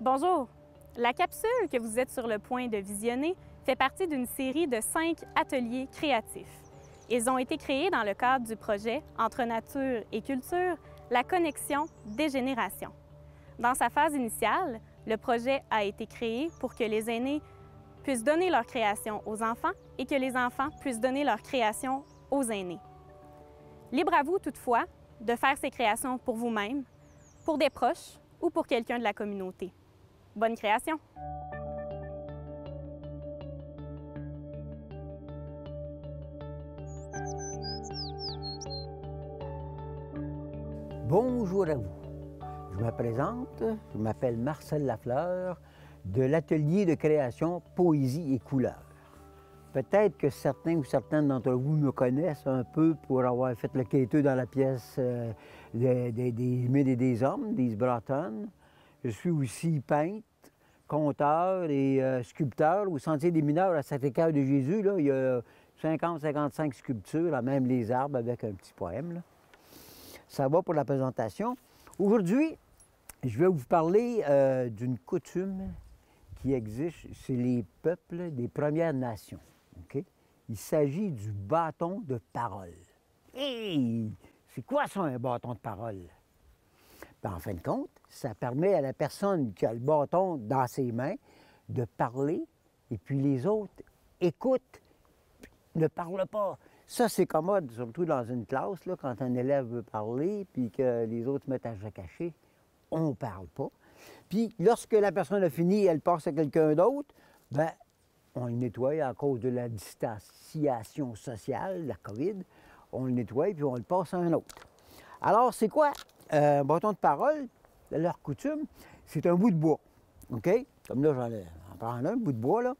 Bonjour! La capsule que vous êtes sur le point de visionner fait partie d'une série de 5 ateliers créatifs. Ils ont été créés dans le cadre du projet Entre nature et culture, la connexion des générations. Dans sa phase initiale, le projet a été créé pour que les aînés puissent donner leur création aux enfants et que les enfants puissent donner leur création aux aînés. Libre à vous, toutefois, de faire ces créations pour vous-même, pour des proches ou pour quelqu'un de la communauté. Bonne création! Bonjour à vous. Je me présente, je m'appelle Marcel Lafleur de l'atelier de création Poésie et couleurs. Peut-être que certains ou certaines d'entre vous me connaissent un peu pour avoir fait le quêteux dans la pièce des Humides et des Hommes, d'Yves Broughton. Je suis aussi peintre, conteur et sculpteur au Sentier des mineurs à Sacré-Cœur de Jésus. Là, il y a 50-55 sculptures, là, même les arbres avec un petit poème. Là. Ça va pour la présentation. Aujourd'hui, je vais vous parler d'une coutume qui existe chez les peuples des Premières Nations. Okay? Il s'agit du bâton de parole. Hey! C'est quoi ça, un bâton de parole? Ben, en fin de compte, ça permet à la personne qui a le bâton dans ses mains de parler, et puis les autres écoutent, ne parlent pas. Ça, c'est commode, surtout dans une classe, là, quand un élève veut parler, puis que les autres se mettent à se cacher, on ne parle pas. Puis, lorsque la personne a fini, elle passe à quelqu'un d'autre, bien, on le nettoie à cause de la distanciation sociale, la COVID. On le nettoie, puis on le passe à un autre. Alors, c'est quoi un bâton de parole? Leur coutume, c'est un bout de bois. OK? Comme là, j'en prends un bout de bois, là.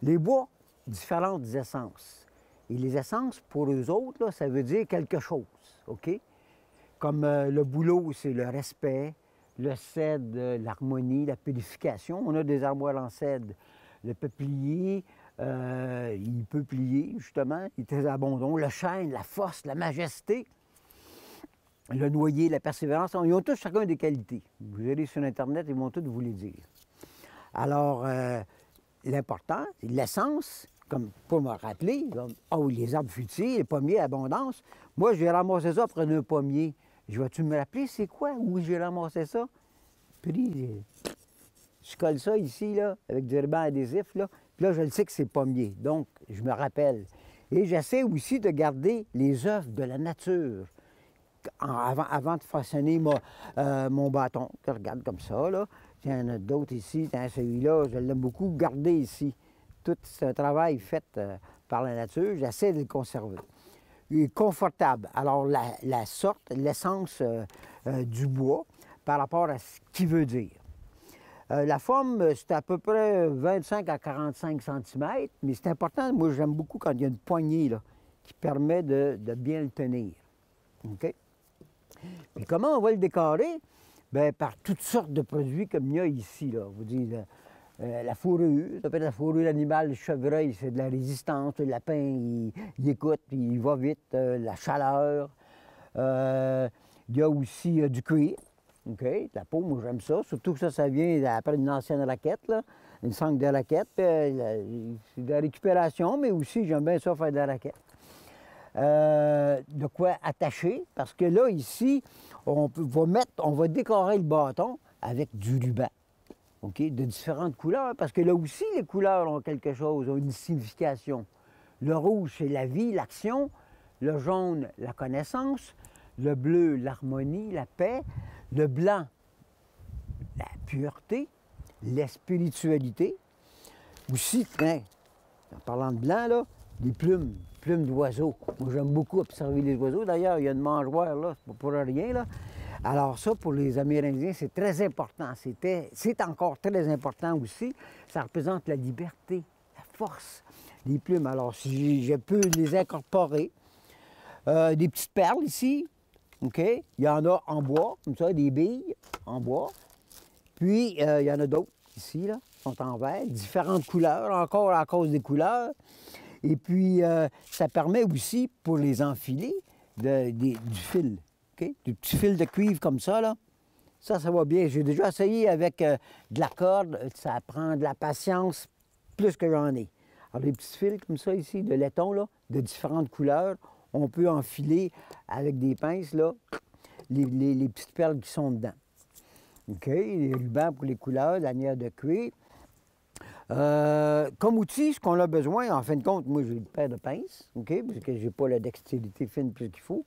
Les bois, différentes essences. Et les essences, pour eux autres, là, ça veut dire quelque chose. OK? Comme le bouleau, c'est le respect. Le cèdre, l'harmonie, la purification. On a des armoires en cèdre. Le peuplier, il peut plier, justement. Il est très abondant. Le chêne, la force, la majesté. Le noyer, la persévérance. Ils ont tous chacun des qualités. Vous allez sur Internet, ils vont tous vous les dire. Alors, l'important, c'est l'essence, comme pour me rappeler, comme, oh, les arbres fruitiers, les pommiers, abondance. Moi, j'ai ramassé ça près d'un pommier. Je vais-tu me rappeler c'est quoi? Où j'ai ramassé ça? Puis, je colle ça ici, là, avec du ruban adhésif, là. Puis là, je le sais que c'est pommier. Donc, je me rappelle. Et j'essaie aussi de garder les œuvres de la nature avant de façonner mon bâton. Je regarde comme ça, là. Il y en a d'autres ici. Celui-là, je l'aime beaucoup. Garder ici. Tout ce travail fait par la nature, j'essaie de le conserver. Il est confortable. Alors, la sorte, l'essence du bois par rapport à ce qu'il veut dire. La forme, c'est à peu près 25 à 45 cm, mais c'est important. Moi, j'aime beaucoup quand il y a une poignée là, qui permet de bien le tenir. OK? Puis comment on va le décorer? Bien, par toutes sortes de produits comme il y a ici. Là. Vous dites, la fourrure, ça peut être la fourrure d'animal, le chevreuil, c'est de la résistance. Le lapin, il écoute, puis il va vite. La chaleur. Il y a aussi du cuir. OK? La peau, moi, j'aime ça. Surtout que ça vient après une ancienne raquette, là. Une sangle de raquette. C'est de la récupération, mais aussi, j'aime bien ça faire de la raquette. De quoi attacher, parce que là, ici, on va décorer le bâton avec du ruban. OK, de différentes couleurs, parce que là aussi, les couleurs ont quelque chose, ont une signification. Le rouge, c'est la vie, l'action. Le jaune, la connaissance. Le bleu, l'harmonie, la paix. Le blanc, la pureté, la spiritualité. Aussi, hein, en parlant de blanc, là, les plumes d'oiseaux. Moi, j'aime beaucoup observer les oiseaux. D'ailleurs, il y a une mangeoire, là, c'est pas pour rien, là. Alors ça, pour les Amérindiens, c'est très important. C'est encore très important aussi. Ça représente la liberté, la force, les plumes. Alors, si je peux les incorporer. Des petites perles ici, OK? Il y en a en bois, comme ça, des billes en bois. Puis, il y en a d'autres ici, là, qui sont en verre, différentes couleurs, encore à cause des couleurs. Et puis, ça permet aussi, pour les enfiler, du fil. Okay? Du petit fil de cuivre comme ça, là. Ça va bien. J'ai déjà essayé avec de la corde. Ça prend de la patience plus que j'en ai. Alors, des petits fils comme ça ici, de laiton, là, de différentes couleurs, on peut enfiler avec des pinces, là, les petites perles qui sont dedans. OK? Les rubans pour les couleurs, lanière de cuir. Comme outil, ce qu'on a besoin, en fin de compte, moi, j'ai une paire de pinces, OK? Parce que j'ai pas la dextérité fine plus qu'il faut.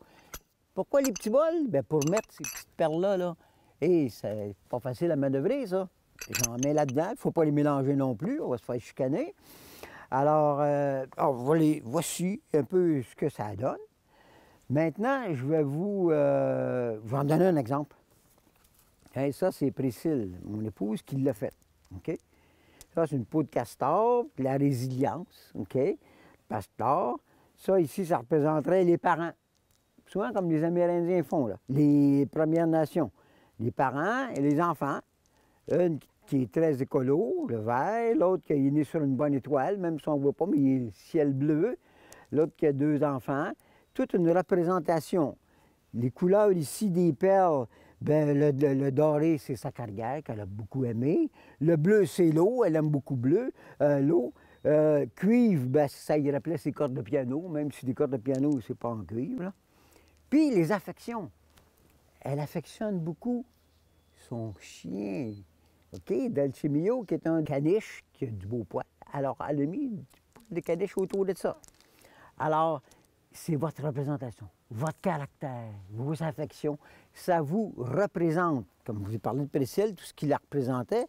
Pourquoi les petits bols? Bien, pour mettre ces petites perles-là, là. Et c'est pas facile à manœuvrer, ça. J'en mets là-dedans. Il ne faut pas les mélanger non plus. On va se faire chicaner. Alors, voici un peu ce que ça donne. Maintenant, je vais vous en donner un exemple. Hey, ça, c'est Priscille, mon épouse, qui l'a fait. OK? Ça, c'est une peau de castor, de la résilience. OK? Pastor. Ça, ici, ça représenterait les parents. Souvent comme les Amérindiens font, là. Les Premières Nations. Les parents et les enfants. Une qui est très écolo, le vert. L'autre qui est né sur une bonne étoile, même si on ne voit pas, mais il est le ciel bleu. L'autre qui a 2 enfants. Toute une représentation. Les couleurs ici des perles, bien, le doré, c'est sa carrière qu'elle a beaucoup aimé. Le bleu, c'est l'eau. Elle aime beaucoup l'eau. Cuivre, bien, ça y rappelait ses cordes de piano, même si les cordes de piano, c'est pas en cuivre, là. Puis les affections. Elle affectionne beaucoup son chien. OK? Dolce Mio, qui est un caniche qui a du beau poil. Alors, elle a mis des caniches autour de ça. Alors, c'est votre représentation, votre caractère, vos affections. Ça vous représente, comme je vous ai parlé de Priscille, tout ce qui la représentait.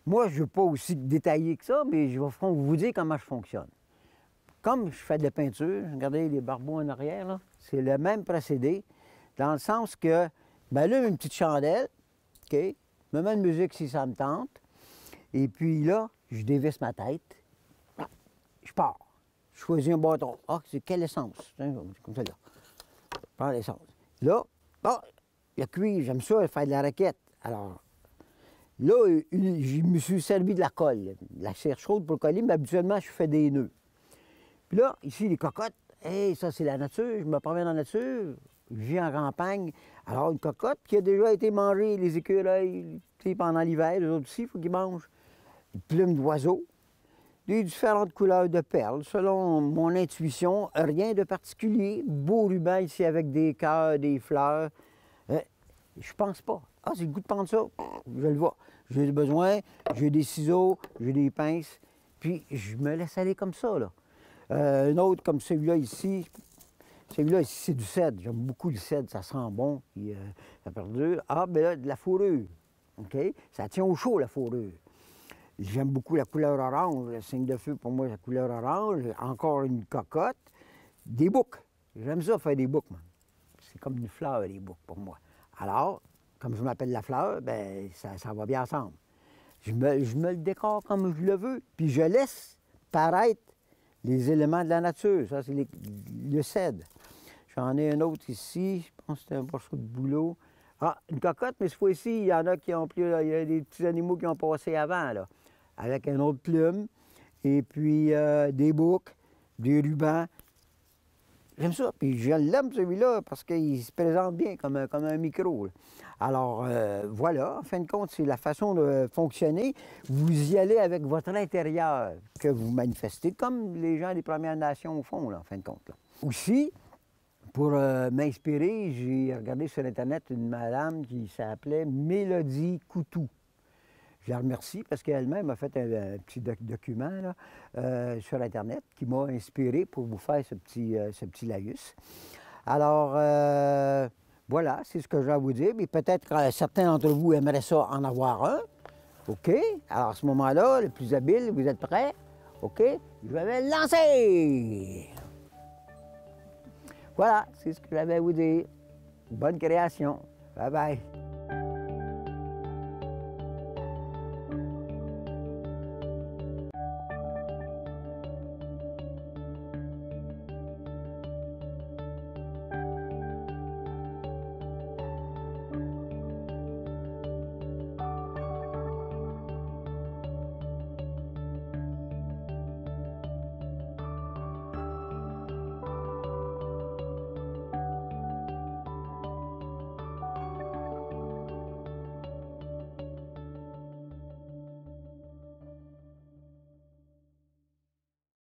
Moi, je ne veux pas aussi détailler que ça, mais je vais vous dire comment je fonctionne. Comme je fais de la peinture, regardez les barbeaux en arrière, là, c'est le même procédé, dans le sens que, ben là, une petite chandelle, OK, je me mets une musique si ça me tente, et puis là, je dévisse ma tête, je pars, je choisis un bâton. Ah, c'est quelle essence? Comme ça, là. Je prends l'essence. Là, le cuir, j'aime ça, faire de la raquette. Alors, là, je me suis servi de la colle, la cire chaude pour coller, mais habituellement, je fais des nœuds. Puis là, ici, les cocottes, hey, ça, c'est la nature. Je me promène dans la nature. Je vis en campagne. Alors, une cocotte qui a déjà été mangée, les écureuils, tu sais, pendant l'hiver, les autres aussi, il faut qu'ils mangent. Une plume d'oiseau, des différentes couleurs de perles, selon mon intuition, rien de particulier. Beau ruban ici avec des cœurs, des fleurs. Je pense pas. Ah, c'est le goût de prendre ça. Je le vois. J'ai besoin, j'ai des ciseaux, j'ai des pinces, puis je me laisse aller comme ça, là. Un autre comme celui-là ici, c'est du cèdre. J'aime beaucoup le cèdre, ça sent bon, puis ça perdure. Ah, bien là, de la fourrure, OK? Ça tient au chaud, la fourrure. J'aime beaucoup la couleur orange, le signe de feu pour moi, la couleur orange. Encore une cocotte. Des boucles. J'aime ça faire des boucles, moi. C'est comme une fleur, les boucles, pour moi. Alors, comme je m'appelle la fleur, bien, ça va bien ensemble. Je me le décore comme je le veux, puis je laisse paraître les éléments de la nature. Ça, c'est le cèdre. J'en ai un autre ici, je pense que c'est un morceau de bouleau. Ah, une cocotte, mais cette fois-ci, il y en a qui ont plus, il y a des petits animaux qui ont passé avant, là, avec une autre plume, et puis des boucles, des rubans. J'aime ça, puis je l'aime celui-là parce qu'il se présente bien comme un micro, là. Alors, voilà, en fin de compte, c'est la façon de fonctionner. Vous y allez avec votre intérieur que vous manifestez, comme les gens des Premières Nations font, là, en fin de compte, là. Aussi, pour m'inspirer, j'ai regardé sur Internet une madame qui s'appelait Mélodie Coutou. Je la remercie parce qu'elle-même a fait un petit document là, sur Internet qui m'a inspiré pour vous faire ce petit laïus. Alors, voilà, c'est ce que j'ai à vous dire. Mais peut-être que certains d'entre vous aimeraient ça en avoir un. OK? Alors, à ce moment-là, le plus habile, vous êtes prêts? OK? Je vais me lancer! Voilà, c'est ce que j'avais à vous dire. Bonne création. Bye bye.